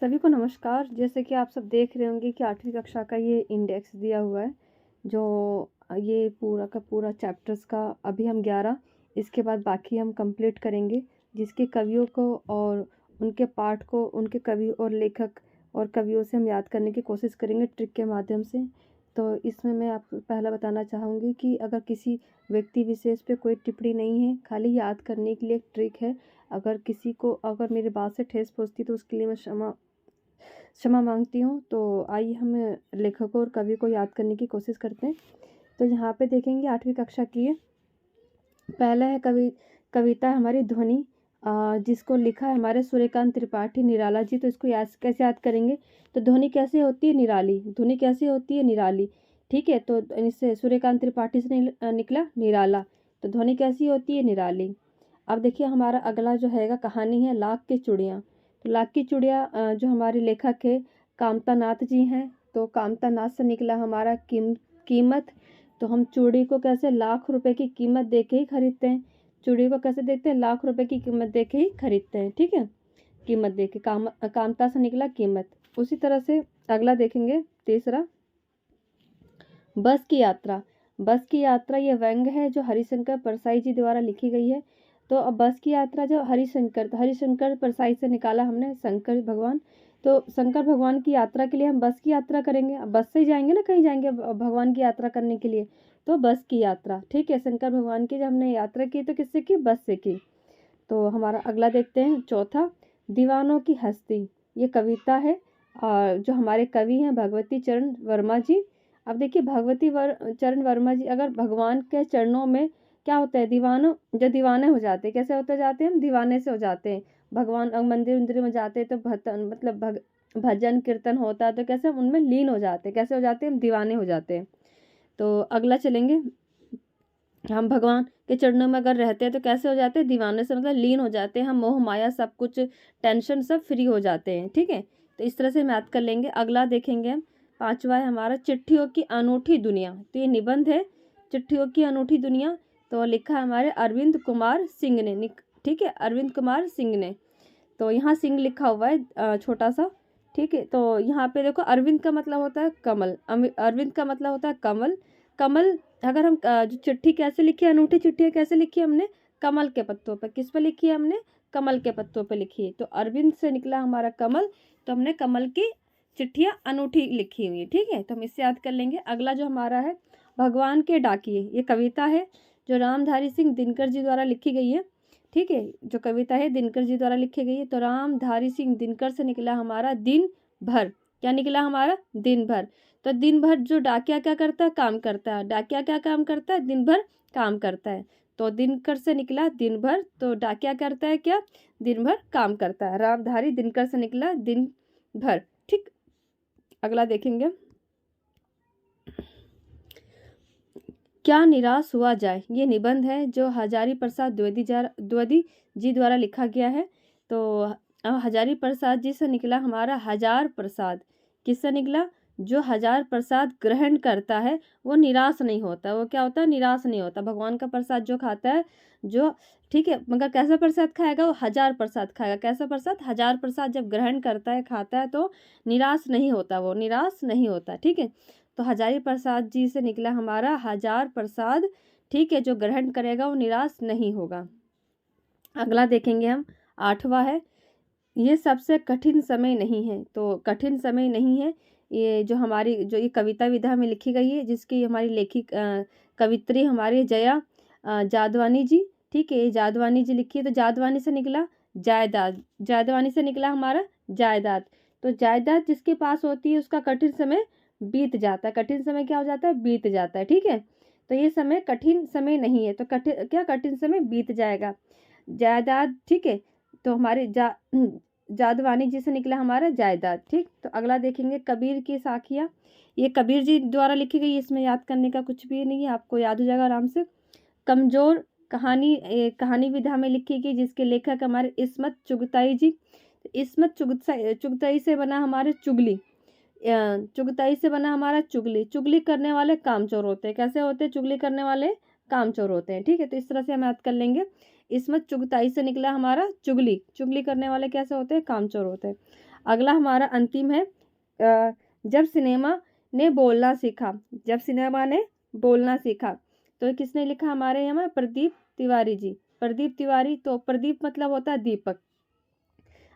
सभी को नमस्कार। जैसे कि आप सब देख रहे होंगे कि 8वीं कक्षा का ये इंडेक्स दिया हुआ है, जो ये पूरा का पूरा चैप्टर्स का अभी हम 11, इसके बाद बाकी हम कंप्लीट करेंगे, जिसके कवियों को और उनके पाठ को उनके कवि और लेखक और कवियों से हम याद करने की कोशिश करेंगे ट्रिक के माध्यम से। तो इसमें मैं आपको पहला बताना चाहूँगी कि अगर किसी व्यक्ति विशेष पे कोई टिप्पणी नहीं है, खाली याद करने के लिए एक ट्रिक है। अगर मेरी बात से ठेस पहुँचती तो उसके लिए मैं क्षमा मांगती हूँ। तो आइए हम लेखकों और कवि को याद करने की कोशिश करते हैं। तो यहाँ पे देखेंगे 8वीं कक्षा की है। पहला है कविता हमारी ध्वनि, जिसको लिखा है हमारे सूर्यकांत त्रिपाठी निराला जी। तो इसको कैसे याद करेंगे? तो ध्वनि कैसे होती है? निराली। ध्वनि कैसे होती है? निराली। ठीक है, तो इससे सूर्यकांत त्रिपाठी से निकला निराला। तो ध्वनि कैसी होती है? निराली। अब देखिए हमारा अगला जो है कहानी है लाख की चूड़ियाँ। तो लाख की चूड़ियाँ जो हमारे लेखक है कामता नाथ जी हैं। तो कामता नाथ से निकला हमारा कीमत। तो हम चूड़ी को कैसे लाख रुपए की कीमत दे के ही खरीदते हैं। चूड़ी को कैसे देखते हैं? लाख रुपए की कीमत दे के ही खरीदते हैं। ठीक है, कीमत दे के कामता से निकला कीमत। उसी तरह से अगला देखेंगे तीसरा, बस की यात्रा। बस की यात्रा ये व्यंग है जो हरिशंकर परसाई जी द्वारा लिखी गई है। तो अब बस की यात्रा जो हरिशंकर परसाई से निकाला हमने शंकर भगवान। तो शंकर भगवान की यात्रा के लिए हम बस की यात्रा करेंगे। अब बस से ही जाएंगे ना, कहीं जाएंगे भगवान की यात्रा करने के लिए। तो बस की यात्रा, ठीक है। शंकर भगवान की जब हमने यात्रा की तो किससे की? बस से की। तो हमारा अगला देखते हैं चौथा, दीवानों की हस्ती। ये कविता है और जो हमारे कवि हैं भगवती चरण वर्मा जी। अब देखिए चरण वर्मा जी, अगर भगवान के चरणों में क्या होता है? जो दीवाने हो जाते हैं। कैसे होते जाते हैं? हम दीवाने से हो जाते हैं। भगवान मंदिर उंदिर में जाते हैं तो भजन कीर्तन होता है तो कैसे हम उनमें लीन हो जाते हैं। कैसे हो जाते हैं? हम दीवाने हो जाते हैं। तो अगला चलेंगे, हम भगवान के चरणों में अगर रहते हैं तो कैसे हो जाते हैं? दीवाने से मतलब लीन हो जाते हैं हम। मोह माया सब कुछ टेंशन सब फ्री हो जाते हैं। ठीक है, तो इस तरह से हम याद कर लेंगे। अगला देखेंगे हम, पांचवा है हमारा चिट्ठियों की अनूठी दुनिया। तो ये निबंध है चिट्ठियों की अनूठी दुनिया। तो लिखा है हमारे अरविंद कुमार सिंह ने। ठीक है, अरविंद कुमार सिंह ने। तो यहाँ सिंह लिखा हुआ है छोटा सा। ठीक है, तो यहाँ पे देखो अरविंद का मतलब होता है कमल। अरविंद का मतलब होता है कमल। कमल, अगर हम जो चिट्ठी कैसे लिखी है, अनूठी चिट्ठी कैसे लिखी है हमने? कमल के पत्तों पर। किस पे लिखी है हमने? कमल के पत्तों पे लिखी है। तो अरविंद से निकला हमारा कमल, तो हमने कमल की चिट्ठियाँ अनूठी लिखी हुई है। ठीक है, तो हम इससे याद कर लेंगे। अगला जो हमारा है भगवान के डाकिए। ये कविता है जो रामधारी सिंह दिनकर जी द्वारा लिखी गई है। ठीक है, जो कविता है दिनकर जी द्वारा लिखी गई है। तो रामधारी सिंह दिनकर से निकला हमारा दिन भर। क्या निकला हमारा? दिन भर। तो दिन भर जो डाकिया क्या करता है? काम करता है। डाकिया क्या काम करता है? दिन भर काम करता है। तो दिनकर से निकला दिन भर, तो डाकिया करता है क्या? दिन भर काम करता है। रामधारी दिनकर से निकला दिन भर। ठीक, अगला देखेंगे, क्या निराश हुआ जाए। ये निबंध है जो हजारी प्रसाद द्विवेदी जी द्वारा लिखा गया है। तो हजारी प्रसाद जी से निकला हमारा हजार प्रसाद। किससे निकला? जो हजार प्रसाद ग्रहण करता है वो निराश नहीं होता। वो क्या होता है? निराश नहीं होता। भगवान का प्रसाद जो खाता है, जो, ठीक है, मगर कैसा प्रसाद खाएगा? वो हजार प्रसाद खाएगा। कैसा प्रसाद? हजार प्रसाद जब ग्रहण करता है, खाता है, तो निराश नहीं होता। वो निराश नहीं होता। ठीक है, तो हजारी प्रसाद जी से निकला हमारा हजार प्रसाद। ठीक है, जो ग्रहण करेगा वो निराश नहीं होगा। अगला देखेंगे हम, आठवां है, ये सबसे कठिन समय नहीं है। तो कठिन समय नहीं है, ये जो ये कविता विधा में लिखी गई है, जिसकी हमारी कवित्री हमारी जया जादवानी जी। ठीक है, ये जादवानी जी लिखी है। तो जादवानी से निकला जायदाद। जादवानी से निकला हमारा जायदाद। तो जायदाद जिसके पास होती है उसका कठिन समय बीत जाता है। कठिन समय क्या हो जाता है? बीत जाता है। ठीक है, तो ये समय कठिन समय नहीं है। तो कठिन समय बीत जाएगा। जायदाद, ठीक है, तो हमारे जादवानी जी से निकला हमारा जायदाद। ठीक, तो अगला देखेंगे कबीर की साखियाँ। ये कबीर जी द्वारा लिखी गई। इसमें याद करने का कुछ भी नहीं है, आपको याद हो जाएगा आराम से। कमजोर कहानी विधा में लिखी गई, जिसके लेखक हमारे इस्मत चुगताई जी। इस्मत चुगताई से बना हमारे चुगली। चुगताई से बना हमारा चुगली। चुगली करने वाले कामचोर होते हैं। कैसे होते हैं? चुगली करने वाले कामचोर होते हैं। ठीक है, तो इस तरह से हम याद कर लेंगे। इसमें चुगताई से निकला हमारा चुगली। चुगली करने वाले कैसे होते हैं? कामचोर होते हैं। अगला हमारा अंतिम है जब सिनेमा ने बोलना सीखा। जब सिनेमा ने बोलना सीखा, तो ये किसने लिखा हमारे यहाँ? प्रदीप तिवारी जी। प्रदीप तिवारी, तो प्रदीप मतलब होता है दीपक।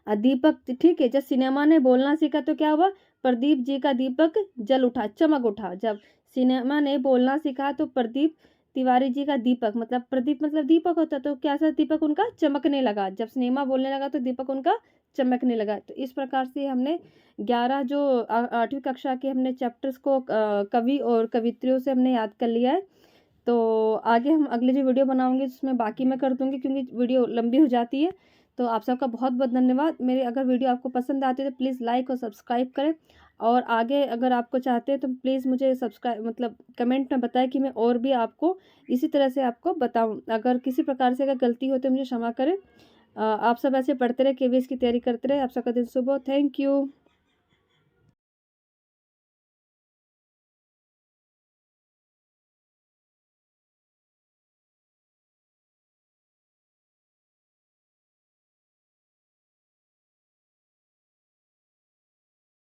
दीपक, ठीक है। जब सिनेमा ने बोलना सीखा तो क्या हुआ? प्रदीप जी का दीपक जल उठा, चमक उठा। जब सिनेमा ने बोलना सीखा तो प्रदीप तिवारी जी का दीपक, मतलब प्रदीप मतलब दीपक होता, तो कैसा दीपक उनका चमकने लगा। जब सिनेमा बोलने लगा तो दीपक उनका चमकने लगा। तो इस प्रकार से हमने 11 जो 8वीं कक्षा के हमने चैप्टर्स को कवि और कवित्रियों से हमने याद कर लिया है। तो आगे हम अगले जो वीडियो बनाऊंगी उसमें बाकी मैं कर दूंगी, क्योंकि वीडियो लंबी हो जाती है। तो आप सबका बहुत बहुत धन्यवाद। मेरे अगर वीडियो आपको पसंद आती है तो प्लीज़ लाइक और सब्सक्राइब करें, और आगे अगर आपको चाहते हैं तो प्लीज़ मुझे सब्सक्राइब मतलब कमेंट में बताएं कि मैं और भी आपको इसी तरह से आपको बताऊं। अगर किसी प्रकार से अगर गलती हो तो मुझे क्षमा करें। आप सब ऐसे पढ़ते रहे, केवीएस की तैयारी करते रहे। आप सबका दिन शुभ हो। Thank you.